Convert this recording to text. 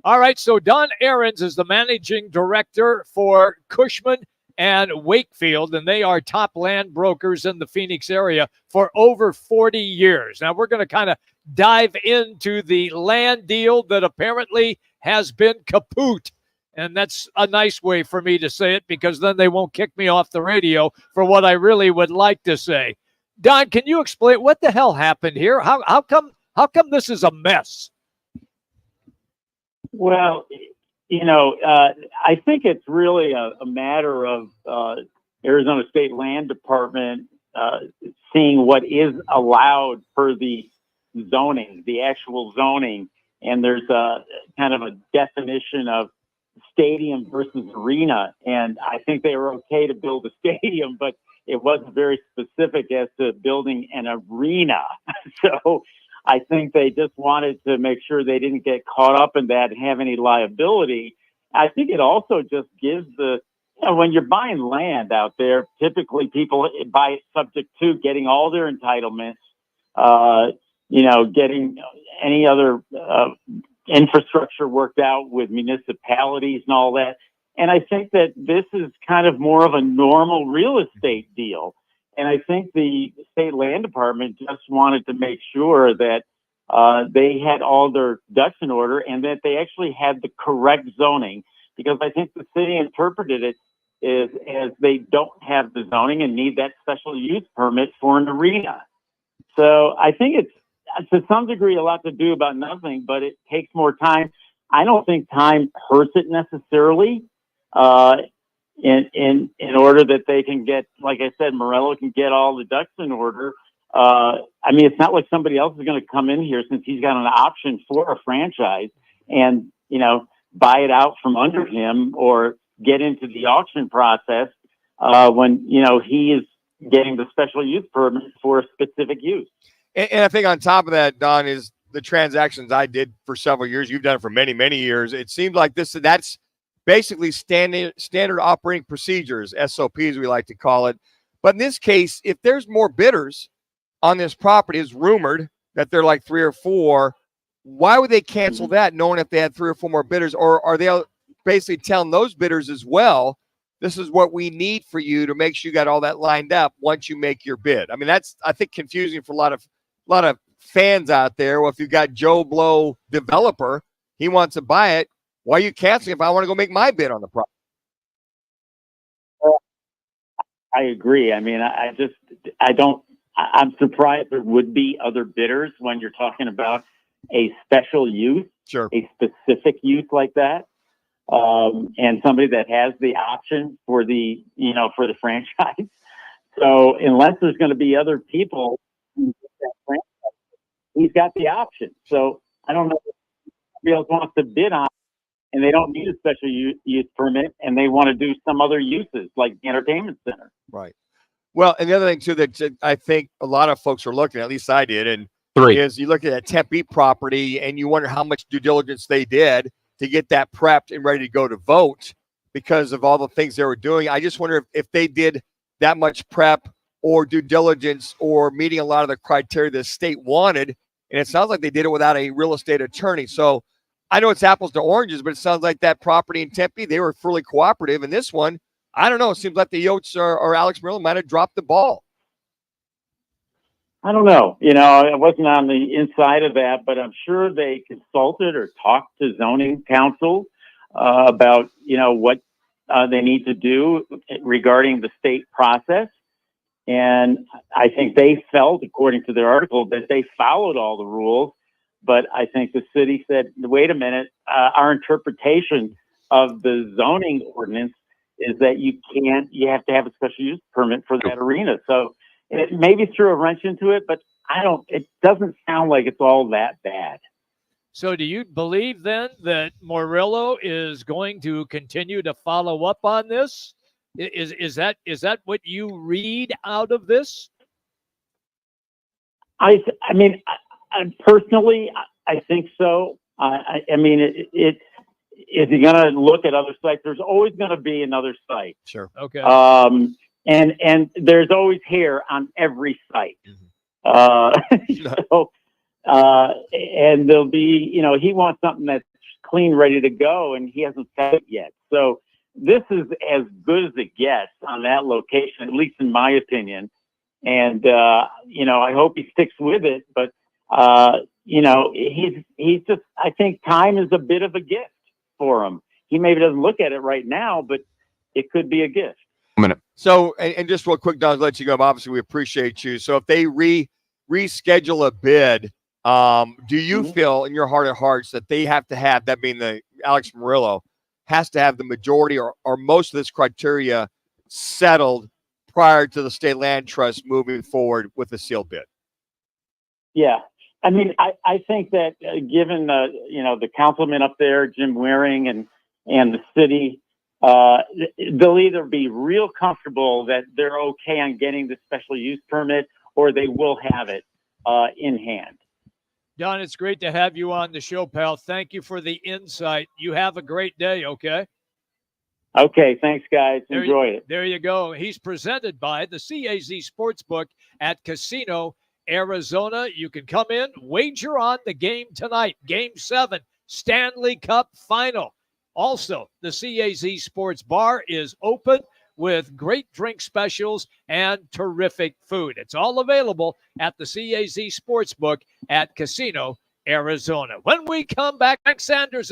All right, so Don Arones is the managing director for Cushman and Wakefield, and they are top land brokers in the Phoenix area for over 40 years. Now, we're going to kind of dive into the land deal that apparently has been kaput. And that's a nice way for me to say it, because then they won't kick me off the radio for what I really would like to say. Don, can you explain what the hell happened here? How come this is a mess? Well, I think it's really a matter of Arizona State Land Department seeing what is allowed per the zoning, the actual zoning. And there's a kind of a definition of stadium versus arena. And I think they were okay to build a stadium, but it wasn't very specific as to building an arena. So I think they just wanted to make sure they didn't get caught up in that and have any liability. I think it also just gives when you're buying land out there, typically people buy it subject to getting all their entitlements, getting any other infrastructure worked out with municipalities and all that. And I think that this is kind of more of a normal real estate deal. And I think the state land department just wanted to make sure that they had all their ducks in order and that they actually had the correct zoning, because I think the city interpreted it as they don't have the zoning and need that special use permit for an arena. So I think it's to some degree a lot to do about nothing, but it takes more time. I don't think time hurts it necessarily. In order that they can get, like I said, Meruelo can get all the ducks in order. It's not like somebody else is going to come in here, since he's got an option for a franchise, and, buy it out from under him or get into the auction process when, he is getting the special use permit for a specific use. And I think on top of that, Don, is the transactions I did for several years. You've done it for many, many years. It seems like that's basically standard operating procedures, SOPs we like to call it. But in this case, if there's more bidders on this property, it's rumored that they're like 3 or 4, why would they cancel that knowing if they had 3 or 4 more bidders? Or are they basically telling those bidders as well, this is what we need for you to make sure you got all that lined up once you make your bid? I mean, that's, I think, confusing for a lot of fans out there. Well, if you've got Joe Blow developer, he wants to buy it, why are you canceling if I want to go make my bid on the property? I agree. I mean, I'm surprised there would be other bidders when you're talking about a special use, sure, a specific use like that. And somebody that has the option for the franchise. So unless there's going to be other people, he's got the option. So I don't know if somebody else wants to bid on, and they don't need a special use permit, and they want to do some other uses like the entertainment center. Right. Well, and the other thing too that I think a lot of folks are looking at least I did, and 3 is you look at that Tempe property and you wonder how much due diligence they did to get that prepped and ready to go to vote because of all the things they were doing. I just wonder if they did that much prep or due diligence or meeting a lot of the criteria the state wanted. And it sounds like they did it without a real estate attorney. So I know it's apples to oranges, but it sounds like that property in Tempe, they were fully cooperative. And this one, I don't know. It seems like the Yotes or Alex Meruelo might have dropped the ball. I don't know. I wasn't on the inside of that, but I'm sure they consulted or talked to zoning council about, what they need to do regarding the state process. And I think they felt, according to their article, that they followed all the rules. But I think the city said, wait a minute, our interpretation of the zoning ordinance is that you have to have a special use permit for that arena. So it maybe threw a wrench into it, but it doesn't sound like it's all that bad. So do you believe then that Meruelo is going to continue to follow up on this? Is that what you read out of this? I personally, I think so. If you're going to look at other sites, there's always going to be another site. Sure. Okay. And there's always hair on every site. Mm-hmm. And there'll be, he wants something that's clean, ready to go, and he hasn't fed it yet. So this is as good as it gets on that location, at least in my opinion. And, I hope he sticks with it, but, he's just, I think time is a bit of a gift for him. He maybe doesn't look at it right now, but it could be a gift. So, and just real quick, Don, to let you go, obviously we appreciate you. So if they reschedule a bid, do you feel in your heart of hearts that they have to have, that being the Alex Meruelo, has to have the majority or most of this criteria settled prior to the state land trust moving forward with the sealed bid? Yeah. I mean, I think that given the councilman up there, Jim Waring, and the city, they'll either be real comfortable that they're okay on getting the special use permit, or they will have it in hand. Don, it's great to have you on the show, pal. Thank you for the insight. You have a great day, okay? Okay, thanks, guys. Enjoy it. There you go. He's presented by the CAZ Sportsbook at Casino, Arizona. You can come in, wager on the game tonight, Game 7, Stanley Cup Final. Also, the CAZ Sports Bar is open with great drink specials and terrific food. It's all available at the CAZ Sportsbook at Casino, Arizona. When we come back, Frank Sanders